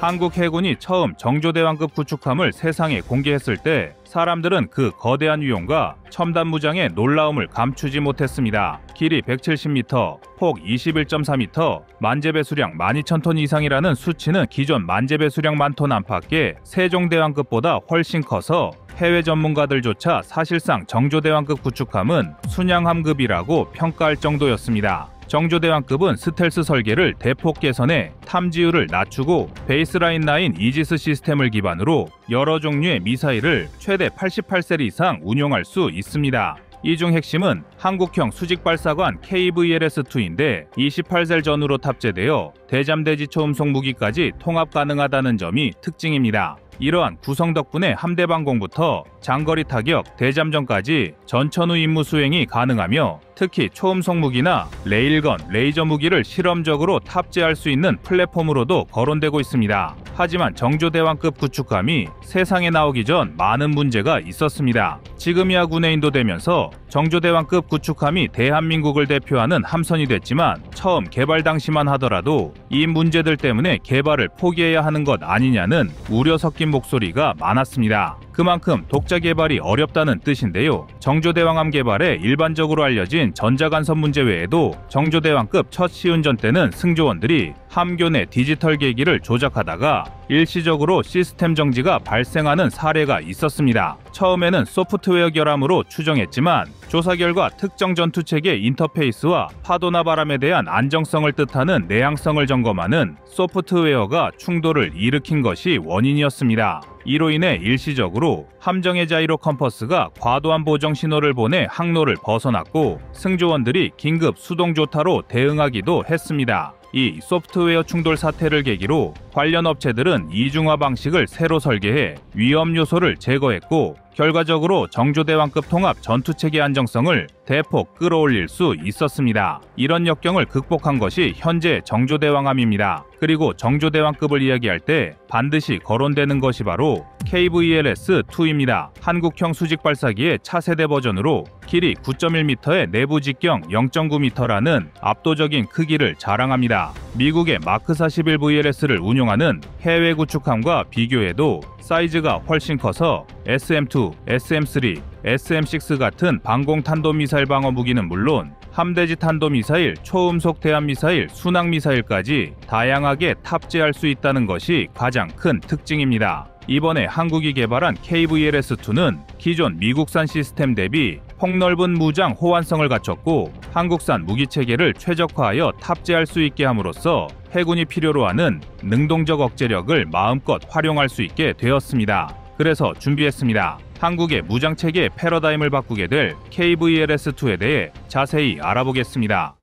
한국 해군이 처음 정조대왕급 구축함을 세상에 공개했을 때 사람들은 그 거대한 위용과 첨단 무장의 놀라움을 감추지 못했습니다. 길이 170m, 폭 21.4m, 만재배수량 12,000톤 이상이라는 수치는 기존 만재배수량 10,000톤 안팎의 세종대왕급보다 훨씬 커서 해외 전문가들조차 사실상 정조대왕급 구축함은 순양함급이라고 평가할 정도였습니다. 정조대왕급은 스텔스 설계를 대폭 개선해 탐지율을 낮추고 베이스라인 9 이지스 시스템을 기반으로 여러 종류의 미사일을 최대 88셀 이상 운용할 수 있습니다. 이 중 핵심은 한국형 수직발사관 KVLS-2인데 28셀 전후로 탑재되어 대잠대지 초음속 무기까지 통합 가능하다는 점이 특징입니다. 이러한 구성 덕분에 함대 방공부터 장거리 타격, 대잠전까지 전천후 임무 수행이 가능하며 특히 초음속 무기나 레일건, 레이저 무기를 실험적으로 탑재할 수 있는 플랫폼으로도 거론되고 있습니다. 하지만 정조대왕급 구축함이 세상에 나오기 전 많은 문제가 있었습니다. 지금이야 군에 인도되면서 정조대왕급 구축함이 대한민국을 대표하는 함선이 됐지만 처음 개발 당시만 하더라도 이 문제들 때문에 개발을 포기해야 하는 것 아니냐는 우려 섞인 목소리가 많았습니다. 그만큼 독자 개발이 어렵다는 뜻인데요. 정조대왕함 개발에 일반적으로 알려진 전자간섭 문제 외에도 정조대왕급 첫 시운전 때는 승조원들이 함교 내 디지털 계기를 조작하다가 일시적으로 시스템 정지가 발생하는 사례가 있었습니다. 처음에는 소프트웨어 결함으로 추정했지만 조사 결과 특정 전투체계 인터페이스와 파도나 바람에 대한 안정성을 뜻하는 내향성을 점검하는 소프트웨어가 충돌을 일으킨 것이 원인이었습니다. 이로 인해 일시적으로 함정의 자이로 컴퍼스가 과도한 보정 신호를 보내 항로를 벗어났고 승조원들이 긴급 수동 조타로 대응하기도 했습니다. 이 소프트웨어 충돌 사태를 계기로 관련 업체들은 이중화 방식을 새로 설계해 위험 요소를 제거했고 결과적으로 정조대왕급 통합 전투체계 안정성을 대폭 끌어올릴 수 있었습니다. 이런 역경을 극복한 것이 현재 정조대왕함입니다. 그리고 정조대왕급을 이야기할 때 반드시 거론되는 것이 바로 KVLS-2입니다. 한국형 수직발사기의 차세대 버전으로 길이 9.1m에 내부 직경 0.9m라는 압도적인 크기를 자랑합니다. 미국의 마크41 VLS를 운용하는 해외 구축함과 비교해도 사이즈가 훨씬 커서 SM-2, SM-3, SM-6 같은 방공 탄도미사일 방어 무기는 물론 함대지 탄도미사일, 초음속 대함미사일, 순항미사일까지 다양하게 탑재할 수 있다는 것이 가장 큰 특징입니다. 이번에 한국이 개발한 KVLS-2는 기존 미국산 시스템 대비 폭넓은 무장 호환성을 갖췄고 한국산 무기체계를 최적화하여 탑재할 수 있게 함으로써 해군이 필요로 하는 능동적 억제력을 마음껏 활용할 수 있게 되었습니다. 그래서 준비했습니다. 한국의 무장체계의 패러다임을 바꾸게 될 KVLS-2에 대해 자세히 알아보겠습니다.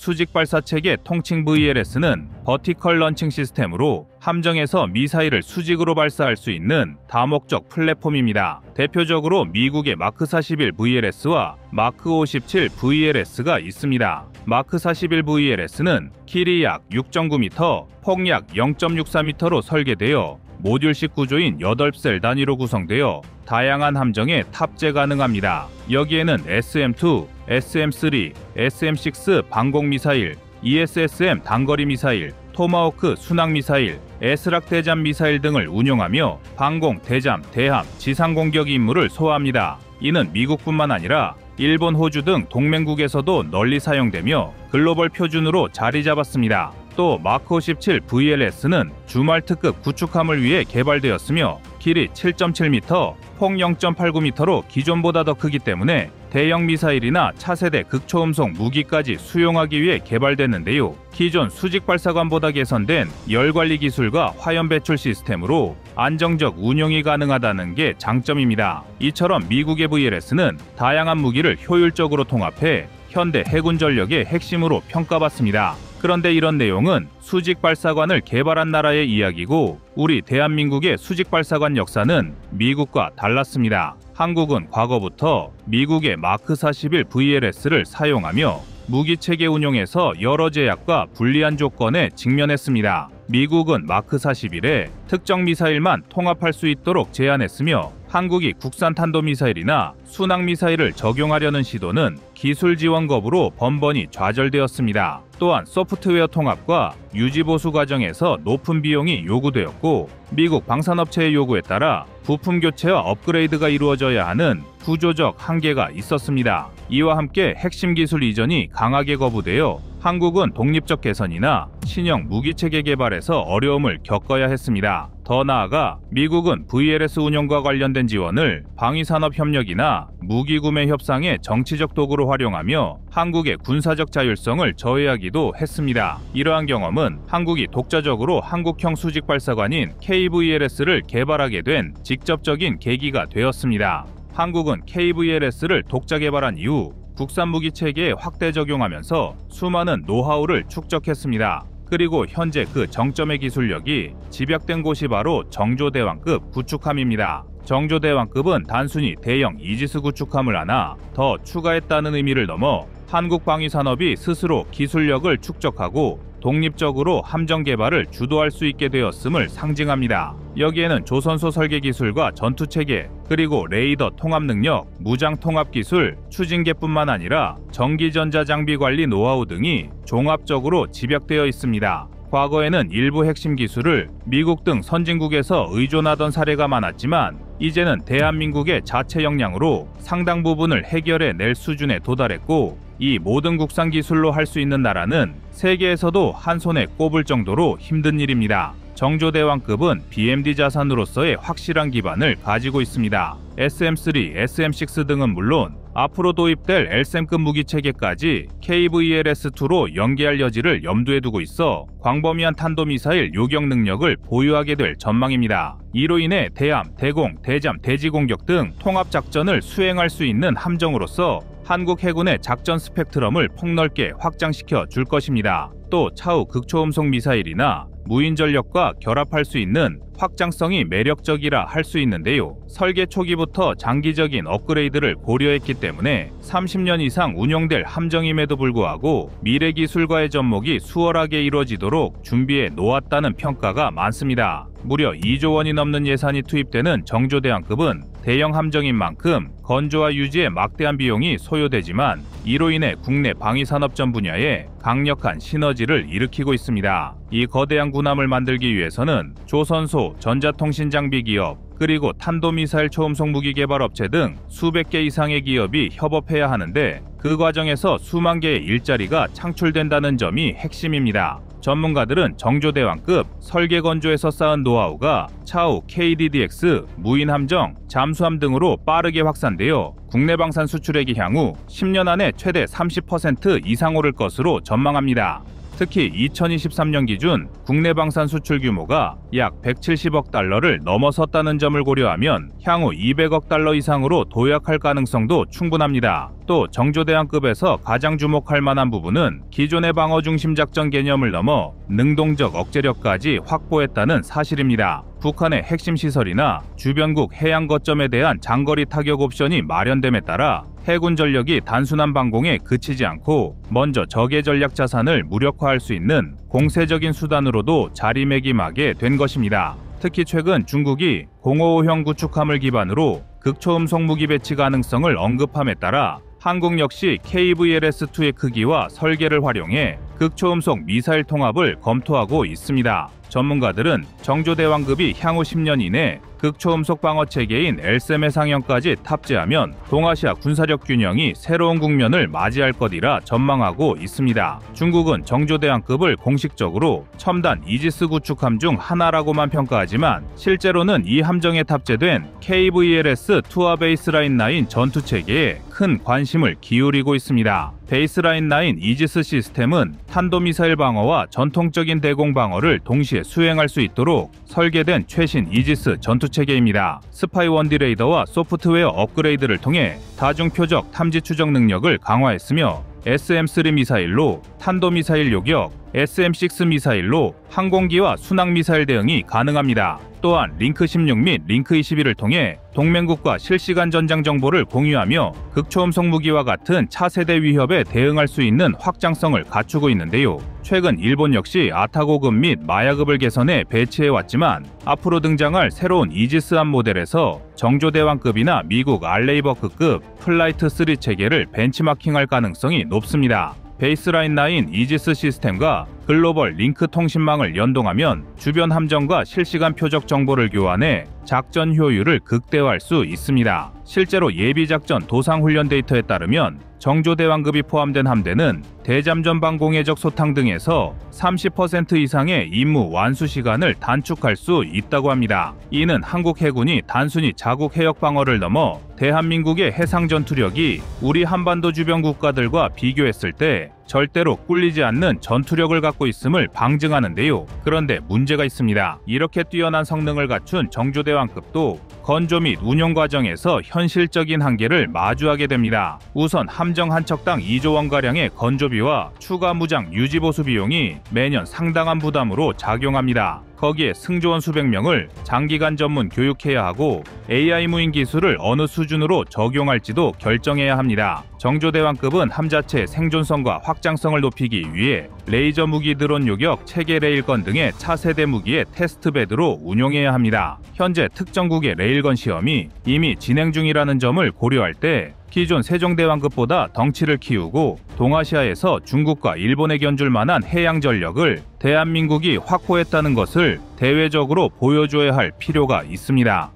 수직발사체계 통칭 VLS는 버티컬 런칭 시스템으로 함정에서 미사일을 수직으로 발사할 수 있는 다목적 플랫폼입니다. 대표적으로 미국의 마크41 VLS와 마크57 VLS가 있습니다. 마크41 VLS는 길이 약 6.9m, 폭 약 0.64m로 설계되어 모듈식 구조인 8셀 단위로 구성되어 다양한 함정에 탑재 가능합니다. 여기에는 SM-2, SM-3, SM-6 방공미사일, ESSM 단거리 미사일, 토마호크 순항미사일, 에스락 대잠 미사일 등을 운용하며 방공, 대잠, 대함, 지상공격 임무를 소화합니다. 이는 미국뿐만 아니라 일본, 호주 등 동맹국에서도 널리 사용되며 글로벌 표준으로 자리 잡았습니다. 또 마크57 VLS는 주말 특급 구축함을 위해 개발되었으며 길이 7.7m, 폭 0.89m로 기존보다 더 크기 때문에 대형 미사일이나 차세대 극초음속 무기까지 수용하기 위해 개발됐는데요. 기존 수직발사관보다 개선된 열관리 기술과 화염 배출 시스템으로 안정적 운용이 가능하다는 게 장점입니다. 이처럼 미국의 VLS는 다양한 무기를 효율적으로 통합해 현대 해군 전력의 핵심으로 평가받습니다. 그런데 이런 내용은 수직발사관을 개발한 나라의 이야기고 우리 대한민국의 수직발사관 역사는 미국과 달랐습니다. 한국은 과거부터 미국의 마크41 VLS를 사용하며 무기체계 운용에서 여러 제약과 불리한 조건에 직면했습니다. 미국은 마크41에 특정 미사일만 통합할 수 있도록 제한했으며 한국이 국산 탄도미사일이나 순항미사일을 적용하려는 시도는 기술 지원 거부로 번번이 좌절되었습니다. 또한 소프트웨어 통합과 유지보수 과정에서 높은 비용이 요구되었고 미국 방산업체의 요구에 따라 부품 교체와 업그레이드가 이루어져야 하는 구조적 한계가 있었습니다. 이와 함께 핵심 기술 이전이 강하게 거부되어 한국은 독립적 개선이나 신형 무기체계 개발에서 어려움을 겪어야 했습니다. 더 나아가 미국은 VLS 운용과 관련된 지원을 방위산업협력이나 무기구매 협상의 정치적 도구로 활용하며 한국의 군사적 자율성을 저해하기도 했습니다. 이러한 경험은 한국이 독자적으로 한국형 수직발사관인 KVLS를 개발하게 된 직접적인 계기가 되었습니다. 한국은 KVLS를 독자 개발한 이후 국산 무기 체계에 확대 적용하면서 수많은 노하우를 축적했습니다. 그리고 현재 그 정점의 기술력이 집약된 곳이 바로 정조대왕급 구축함입니다. 정조대왕급은 단순히 대형 이지스 구축함을 하나 더 추가했다는 의미를 넘어 한국 방위산업이 스스로 기술력을 축적하고 독립적으로 함정 개발을 주도할 수 있게 되었음을 상징합니다. 여기에는 조선소 설계 기술과 전투체계, 그리고 레이더 통합 능력, 무장 통합 기술, 추진계뿐만 아니라 전기전자 장비 관리 노하우 등이 종합적으로 집약되어 있습니다. 과거에는 일부 핵심 기술을 미국 등 선진국에서 의존하던 사례가 많았지만 이제는 대한민국의 자체 역량으로 상당 부분을 해결해낼 수준에 도달했고 이 모든 국산 기술로 할 수 있는 나라는 세계에서도 한 손에 꼽을 정도로 힘든 일입니다. 정조대왕급은 BMD 자산으로서의 확실한 기반을 가지고 있습니다. SM3, SM6 등은 물론 앞으로 도입될 LSAM급 무기체계까지 KVLS-2로 연계할 여지를 염두에 두고 있어 광범위한 탄도미사일 요격 능력을 보유하게 될 전망입니다. 이로 인해 대함, 대공, 대잠, 대지공격 등 통합작전을 수행할 수 있는 함정으로서 한국 해군의 작전 스펙트럼을 폭넓게 확장시켜 줄 것입니다. 또 차후 극초음속 미사일이나 무인전력과 결합할 수 있는 확장성이 매력적이라 할 수 있는데요. 설계 초기부터 장기적인 업그레이드를 고려했기 때문에 30년 이상 운용될 함정임에도 불구하고 미래 기술과의 접목이 수월하게 이루어지도록 준비해 놓았다는 평가가 많습니다. 무려 2조 원이 넘는 예산이 투입되는 정조대왕급은 대형 함정인 만큼 건조와 유지에 막대한 비용이 소요되지만 이로 인해 국내 방위산업전 분야에 강력한 시너지를 일으키고 있습니다. 이 거대한 군함을 만들기 위해서는 조선소, 전자통신장비기업, 그리고 탄도미사일 초음속 무기 개발 업체 등 수백 개 이상의 기업이 협업해야 하는데 그 과정에서 수만 개의 일자리가 창출된다는 점이 핵심입니다. 전문가들은 정조대왕급 설계 건조에서 쌓은 노하우가 차후 KDDX, 무인함정, 잠수함 등으로 빠르게 확산되어 국내 방산 수출액이 향후 10년 안에 최대 30% 이상 오를 것으로 전망합니다. 특히 2023년 기준 국내 방산 수출 규모가 약 170억 달러를 넘어섰다는 점을 고려하면 향후 200억 달러 이상으로 도약할 가능성도 충분합니다. 또 정조대왕급에서 가장 주목할 만한 부분은 기존의 방어 중심 작전 개념을 넘어 능동적 억제력까지 확보했다는 사실입니다. 북한의 핵심 시설이나 주변국 해양 거점에 대한 장거리 타격 옵션이 마련됨에 따라 해군 전력이 단순한 방공에 그치지 않고 먼저 적의 전략 자산을 무력화할 수 있는 공세적인 수단으로도 자리매김하게 된 것입니다. 특히 최근 중국이 055형 구축함을 기반으로 극초음속 무기 배치 가능성을 언급함에 따라 한국 역시 KVLS-2의 크기와 설계를 활용해 극초음속 미사일 통합을 검토하고 있습니다. 전문가들은 정조대왕급이 향후 10년 이내 극초음속 방어체계인 LSAM의 상용까지 탑재하면 동아시아 군사력 균형이 새로운 국면을 맞이할 것이라 전망하고 있습니다. 중국은 정조대왕급을 공식적으로 첨단 이지스 구축함 중 하나라고만 평가하지만 실제로는 이 함정에 탑재된 KVLS-2와 베이스라인 9 전투체계에 큰 관심을 기울이고 있습니다. 베이스라인 9 이지스 시스템은 탄도미사일 방어와 전통적인 대공 방어를 동시에 수행할 수 있도록 설계된 최신 이지스 전투체계입니다. 스파이 원디 레이더와 소프트웨어 업그레이드를 통해 다중표적 탐지 추적 능력을 강화했으며 SM3 미사일로 탄도미사일 요격, SM6 미사일로 항공기와 순항미사일 대응이 가능합니다. 또 또한 링크 16 및 링크 21을 통해 동맹국과 실시간 전장 정보를 공유하며 극초음속 무기와 같은 차세대 위협에 대응할 수 있는 확장성을 갖추고 있는데요. 최근 일본 역시 아타고급 및 마야급을 개선해 배치해왔지만 앞으로 등장할 새로운 이지스함 모델에서 정조대왕급이나 미국 알레이버크급 플라이트 3 체계를 벤치마킹할 가능성이 높습니다. 베이스라인 9 이지스 시스템과 글로벌 링크 통신망을 연동하면 주변 함정과 실시간 표적 정보를 교환해 작전 효율을 극대화할 수 있습니다. 실제로 예비작전 도상훈련 데이터에 따르면 정조대왕급이 포함된 함대는 대잠전방 공해적 소탕 등에서 30% 이상의 임무 완수 시간을 단축할 수 있다고 합니다. 이는 한국 해군이 단순히 자국 해역 방어를 넘어 대한민국의 해상 전투력이 우리 한반도 주변 국가들과 비교했을 때 절대로 꿀리지 않는 전투력을 갖고 있음을 방증하는데요. 그런데 문제가 있습니다. 이렇게 뛰어난 성능을 갖춘 정조대왕급도 건조 및 운용 과정에서 현실적인 한계를 마주하게 됩니다. 우선 함정 한 척당 2조 원가량의 건조비와 추가 무장 유지 보수 비용이 매년 상당한 부담으로 작용합니다. 거기에 승조원 수백 명을 장기간 전문 교육해야 하고 AI 무인 기술을 어느 수준으로 적용할지도 결정해야 합니다. 정조대왕급은 함 자체의 생존성과 확장성을 높이기 위해 레이저 무기 드론 요격, 체계 레일건 등의 차세대 무기의 테스트베드로 운용해야 합니다. 현재 특정국의 레일건 시험이 이미 진행 중이라는 점을 고려할 때 기존 세종대왕급보다 덩치를 키우고 동아시아에서 중국과 일본에 견줄 만한 해양 전력을 대한민국이 확보했다는 것을 대외적으로 보여줘야 할 필요가 있습니다.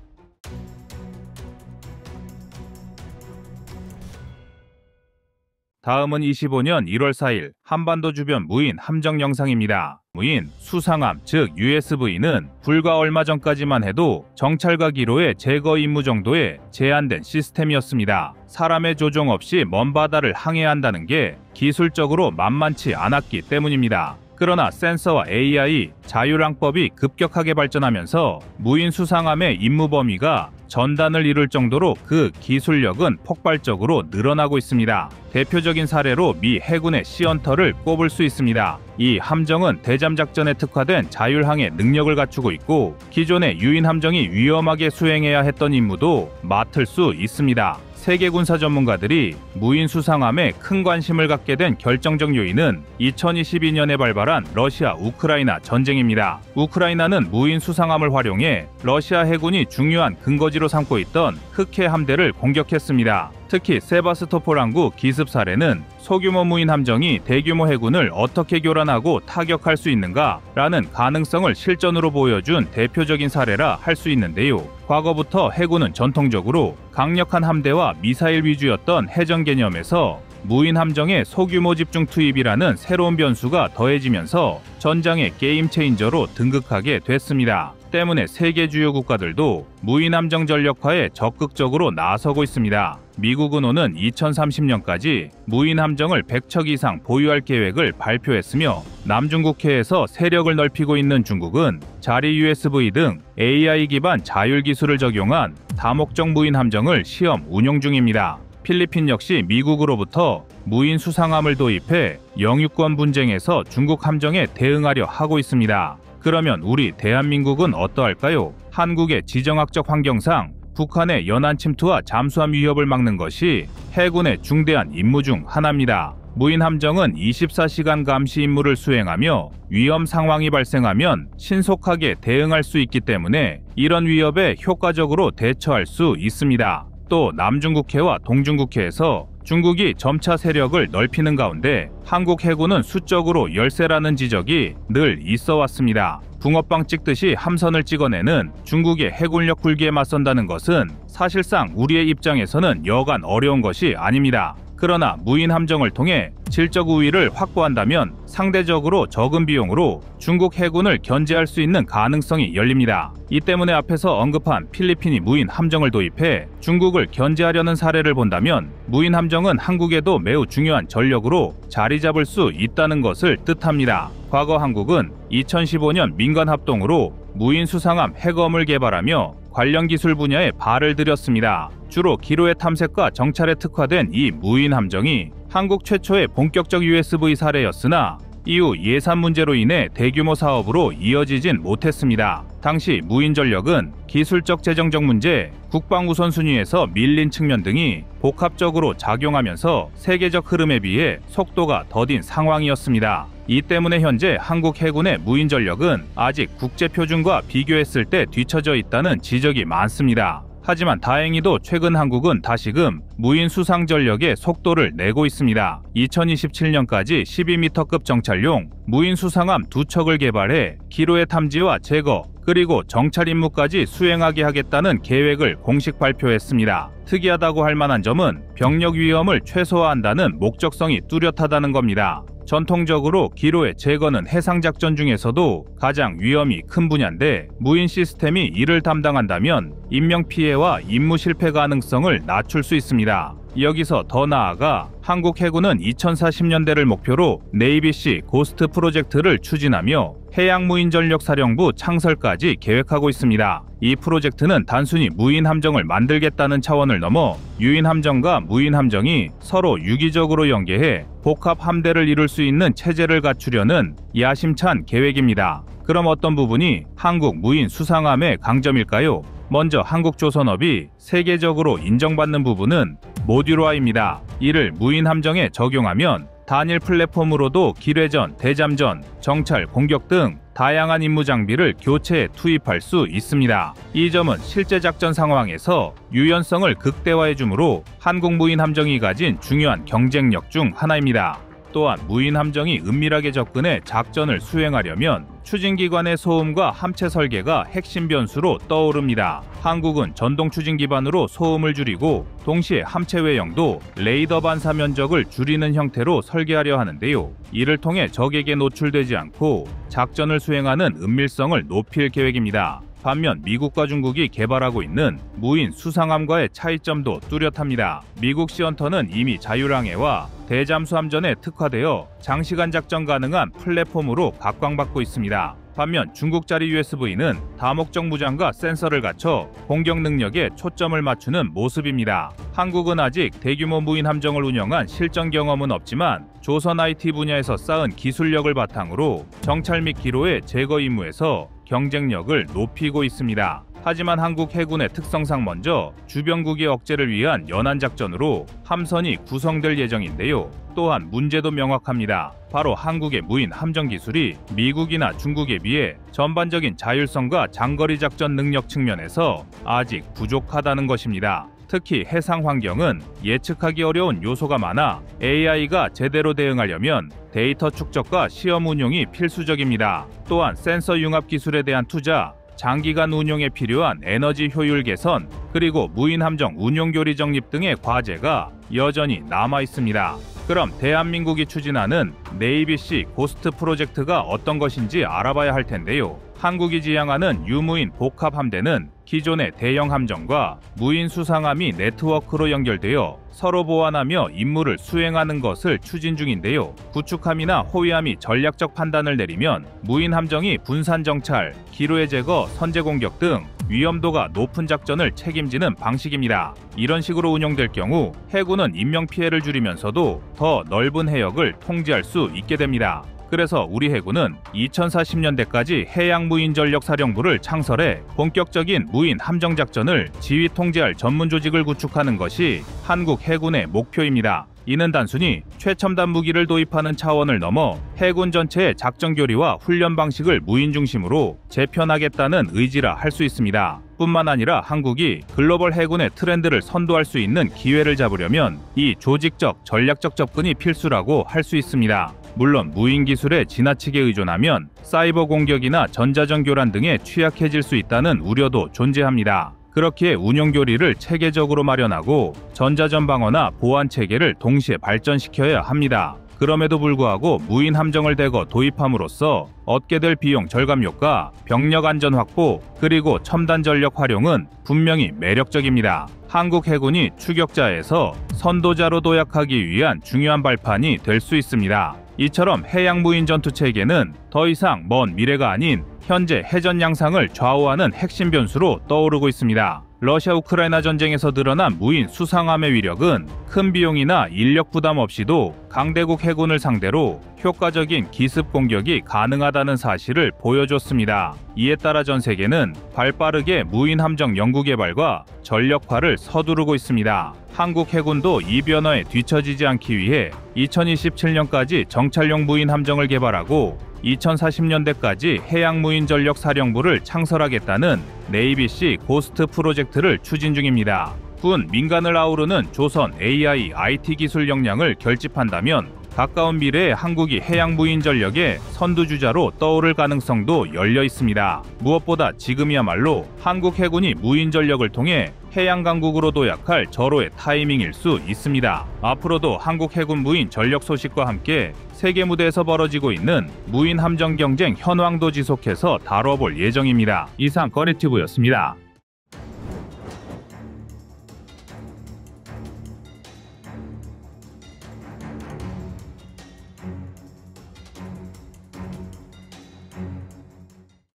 다음은 25년 1월 4일 한반도 주변 무인 함정 영상입니다. 무인 수상함 즉 USV는 불과 얼마 전까지만 해도 정찰과 기로의 제거 임무 정도의 제한된 시스템이었습니다. 사람의 조종 없이 먼 바다를 항해한다는 게 기술적으로 만만치 않았기 때문입니다. 그러나 센서와 AI, 자율항법이 급격하게 발전하면서 무인 수상함의 임무 범위가 전단을 이룰 정도로 그 기술력은 폭발적으로 늘어나고 있습니다. 대표적인 사례로 미 해군의 시언터를 꼽을 수 있습니다. 이 함정은 대잠 작전에 특화된 자율항해 능력을 갖추고 있고 기존의 유인 함정이 위험하게 수행해야 했던 임무도 맡을 수 있습니다. 세계 군사 전문가들이 무인 수상함에 큰 관심을 갖게 된 결정적 요인은 2022년에 발발한 러시아 우크라이나 전쟁입니다. 우크라이나는 무인 수상함을 활용해 러시아 해군이 중요한 근거지로 삼고 있던 흑해 함대를 공격했습니다. 특히 세바스토폴 항구 기습 사례는 소규모 무인 함정이 대규모 해군을 어떻게 교란하고 타격할 수 있는가라는 가능성을 실전으로 보여준 대표적인 사례라 할 수 있는데요. 과거부터 해군은 전통적으로 강력한 함대와 미사일 위주였던 해전 개념에서 무인 함정의 소규모 집중 투입이라는 새로운 변수가 더해지면서 전장의 게임 체인저로 등극하게 됐습니다. 때문에 세계 주요 국가들도 무인 함정 전력화에 적극적으로 나서고 있습니다. 미국은 오는 2030년까지 무인 함정을 100척 이상 보유할 계획을 발표했으며 남중국해에서 세력을 넓히고 있는 중국은 자리 USV 등 AI 기반 자율 기술을 적용한 다목적 무인 함정을 시험 운용 중입니다. 필리핀 역시 미국으로부터 무인 수상함을 도입해 영유권 분쟁에서 중국 함정에 대응하려 하고 있습니다. 그러면 우리 대한민국은 어떠할까요? 한국의 지정학적 환경상 북한의 연안 침투와 잠수함 위협을 막는 것이 해군의 중대한 임무 중 하나입니다. 무인 함정은 24시간 감시 임무를 수행하며 위험 상황이 발생하면 신속하게 대응할 수 있기 때문에 이런 위협에 효과적으로 대처할 수 있습니다. 또 남중국해와 동중국해에서 중국이 점차 세력을 넓히는 가운데 한국 해군은 수적으로 열세라는 지적이 늘 있어 왔습니다. 붕어빵 찍듯이 함선을 찍어내는 중국의 해군력 굴기에 맞선다는 것은 사실상 우리의 입장에서는 여간 어려운 것이 아닙니다. 그러나 무인 함정을 통해 질적 우위를 확보한다면 상대적으로 적은 비용으로 중국 해군을 견제할 수 있는 가능성이 열립니다. 이 때문에 앞에서 언급한 필리핀이 무인 함정을 도입해 중국을 견제하려는 사례를 본다면 무인 함정은 한국에도 매우 중요한 전력으로 자리 잡을 수 있다는 것을 뜻합니다. 과거 한국은 2015년 민간 합동으로 무인 수상함 해검을 개발하며 관련 기술 분야에 발을 들였습니다. 주로 기로의 탐색과 정찰에 특화된 이 무인 함정이 한국 최초의 본격적 USV 사례였으나 이후 예산 문제로 인해 대규모 사업으로 이어지진 못했습니다. 당시 무인 전력은 기술적 재정적 문제, 국방 우선순위에서 밀린 측면 등이 복합적으로 작용하면서 세계적 흐름에 비해 속도가 더딘 상황이었습니다. 이 때문에 현재 한국 해군의 무인 전력은 아직 국제 표준과 비교했을 때 뒤처져 있다는 지적이 많습니다. 하지만 다행히도 최근 한국은 다시금 무인 수상 전력의 속도를 내고 있습니다. 2027년까지 12m급 정찰용 무인 수상함 2척을 개발해 기로의 탐지와 제거, 그리고 정찰 임무까지 수행하게 하겠다는 계획을 공식 발표했습니다. 특이하다고 할 만한 점은 병력 위험을 최소화한다는 목적성이 뚜렷하다는 겁니다. 전통적으로 기로의 제거는 해상작전 중에서도 가장 위험이 큰 분야인데 무인 시스템이 이를 담당한다면 인명피해와 임무 실패 가능성을 낮출 수 있습니다. 여기서 더 나아가 한국 해군은 2040년대를 목표로 네이비시 고스트 프로젝트를 추진하며 해양무인전력사령부 창설까지 계획하고 있습니다. 이 프로젝트는 단순히 무인 함정을 만들겠다는 차원을 넘어 유인 함정과 무인 함정이 서로 유기적으로 연계해 복합 함대를 이룰 수 있는 체제를 갖추려는 야심찬 계획입니다. 그럼 어떤 부분이 한국 무인 수상함의 강점일까요? 먼저 한국조선업이 세계적으로 인정받는 부분은 모듈화입니다. 이를 무인 함정에 적용하면 단일 플랫폼으로도 기뢰전, 대잠전, 정찰, 공격 등 다양한 임무 장비를 교체해 투입할 수 있습니다. 이 점은 실제 작전 상황에서 유연성을 극대화해 주므로 한국 무인 함정이 가진 중요한 경쟁력 중 하나입니다. 또한 무인 함정이 은밀하게 접근해 작전을 수행하려면 추진기관의 소음과 함체 설계가 핵심 변수로 떠오릅니다. 한국은 전동 추진 기반으로 소음을 줄이고 동시에 함체 외형도 레이더 반사 면적을 줄이는 형태로 설계하려 하는데요. 이를 통해 적에게 노출되지 않고 작전을 수행하는 은밀성을 높일 계획입니다. 반면 미국과 중국이 개발하고 있는 무인 수상함과의 차이점도 뚜렷합니다. 미국 시헌터는 이미 자율항해와 대잠수함전에 특화되어 장시간 작전 가능한 플랫폼으로 각광받고 있습니다. 반면 중국짜리 USV는 다목적 무장과 센서를 갖춰 공격 능력에 초점을 맞추는 모습입니다. 한국은 아직 대규모 무인 함정을 운영한 실전 경험은 없지만 조선 IT 분야에서 쌓은 기술력을 바탕으로 정찰 및 기로의 제거 임무에서 경쟁력을 높이고 있습니다. 하지만 한국 해군의 특성상 먼저 주변국의 억제를 위한 연안작전으로 함선이 구성될 예정인데요. 또한 문제도 명확합니다. 바로 한국의 무인 함정 기술이 미국이나 중국에 비해 전반적인 자율성과 장거리 작전 능력 측면에서 아직 부족하다는 것입니다. 특히 해상 환경은 예측하기 어려운 요소가 많아 AI가 제대로 대응하려면 데이터 축적과 시험 운용이 필수적입니다. 또한 센서 융합 기술에 대한 투자, 장기간 운용에 필요한 에너지 효율 개선, 그리고 무인 함정 운용 교리 정립 등의 과제가 여전히 남아 있습니다. 그럼 대한민국이 추진하는 네이비시 고스트 프로젝트가 어떤 것인지 알아봐야 할 텐데요. 한국이 지향하는 유무인 복합 함대는 기존의 대형 함정과 무인 수상함이 네트워크로 연결되어 서로 보완하며 임무를 수행하는 것을 추진 중인데요. 구축함이나 호위함이 전략적 판단을 내리면 무인 함정이 분산 정찰, 기로의 제거, 선제 공격 등 위험도가 높은 작전을 책임지는 방식입니다. 이런 식으로 운영될 경우 해군은 인명피해를 줄이면서도 더 넓은 해역을 통제할 수 있게 됩니다. 그래서 우리 해군은 2040년대까지 해양무인전력사령부를 창설해 본격적인 무인 함정작전을 지휘 통제할 전문 조직을 구축하는 것이 한국 해군의 목표입니다. 이는 단순히 최첨단 무기를 도입하는 차원을 넘어 해군 전체의 작전 교리와 훈련 방식을 무인 중심으로 재편하겠다는 의지라 할 수 있습니다. 뿐만 아니라 한국이 글로벌 해군의 트렌드를 선도할 수 있는 기회를 잡으려면 이 조직적, 전략적 접근이 필수라고 할 수 있습니다. 물론 무인 기술에 지나치게 의존하면 사이버 공격이나 전자전 교란 등에 취약해질 수 있다는 우려도 존재합니다. 그렇기에 운용 교리를 체계적으로 마련하고 전자전 방어나 보안 체계를 동시에 발전시켜야 합니다. 그럼에도 불구하고 무인 함정을 대거 도입함으로써 얻게 될 비용 절감 효과, 병력 안전 확보, 그리고 첨단 전력 활용은 분명히 매력적입니다. 한국 해군이 추격자에서 선도자로 도약하기 위한 중요한 발판이 될 수 있습니다. 이처럼 해양 무인 전투 체계는 더 이상 먼 미래가 아닌 현재 해전 양상을 좌우하는 핵심 변수로 떠오르고 있습니다. 러시아 우크라이나 전쟁에서 늘어난 무인 수상함의 위력은 큰 비용이나 인력 부담 없이도 강대국 해군을 상대로 효과적인 기습 공격이 가능하다는 사실을 보여줬습니다. 이에 따라 전 세계는 발빠르게 무인 함정 연구 개발과 전력화를 서두르고 있습니다. 한국 해군도 이 변화에 뒤처지지 않기 위해 2027년까지 정찰용 무인 함정을 개발하고 2040년대까지 해양무인전력사령부를 창설하겠다는 네이비시 고스트 프로젝트를 추진 중입니다. 군 민간을 아우르는 조선 AI, IT 기술 역량을 결집한다면 가까운 미래에 한국이 해양무인 전력의 선두주자로 떠오를 가능성도 열려 있습니다. 무엇보다 지금이야말로 한국 해군이 무인 전력을 통해 해양 강국으로 도약할 절호의 타이밍일 수 있습니다. 앞으로도 한국 해군 무인 전력 소식과 함께 세계 무대에서 벌어지고 있는 무인 함정 경쟁 현황도 지속해서 다뤄볼 예정입니다. 이상 꺼리튜브였습니다.